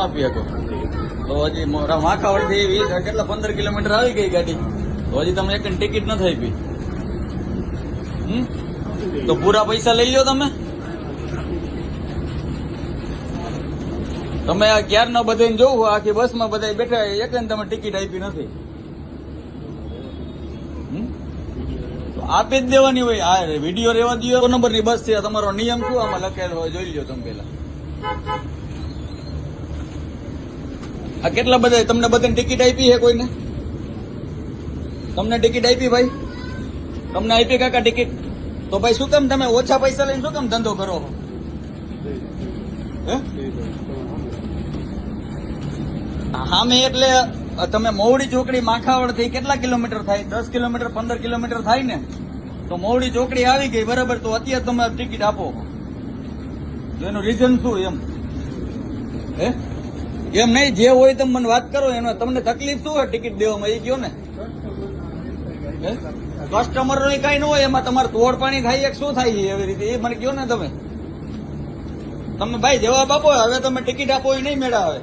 આપી શકો તો હજી માખાવડથી 20 કેટલા 15 કિલોમીટર આવી ગઈ ગાડી તો હજી તમે એક ટિકિટ નથી આપી. તો પૂરા પૈસા લઈ લો તમે. તમે આ ક્યારના બધાને જોવું આખી બસમાં બધા બેઠા એક તમે ટિકિટ આપી નથી. તો આપી જ દેવાની હોય. આ વિડીયો રેવા દો. નંબરની બસ છે. તમારો નિયમ શું આમાં લખેલો હોય જોઈ લો તમે પેલા. આ કેટલા બધા તમને બધાને ટિકિટ આપી છે કોઈને? તમને ટિકિટ આપી ભાઈ? તમને આપી કાકા ટિકિટ? તો ભાઈ શું કેમ તમે ઓછા પૈસા લઈને શું કેમ ધંધો કરો? હા મેં એટલે તમે મોવડી ચોકડી માખાવડ થી કેટલા કિલોમીટર થાય? 10 કિલોમીટર 15 કિલોમીટર થાય ને. તો મોવડી ચોકડી આવી ગઈ બરાબર. તો અત્યારે તમે ટિકિટ આપો. એનું રીઝન શું એમ? એમ નહીં, જે હોય તમે મને વાત કરો. એનો તમને તકલીફ શું હોય ટિકિટ દેવામાં એ કયો ને. કસ્ટમર નો કઈ ન હોય એમાં તમારે તોડ પાણી થાય એક શું થાય એવી રીતે એ મને કયો ને તમે ભાઈ જવાબ આપો. હવે તમે ટિકિટ આપો એ નહીં મેળા આવે.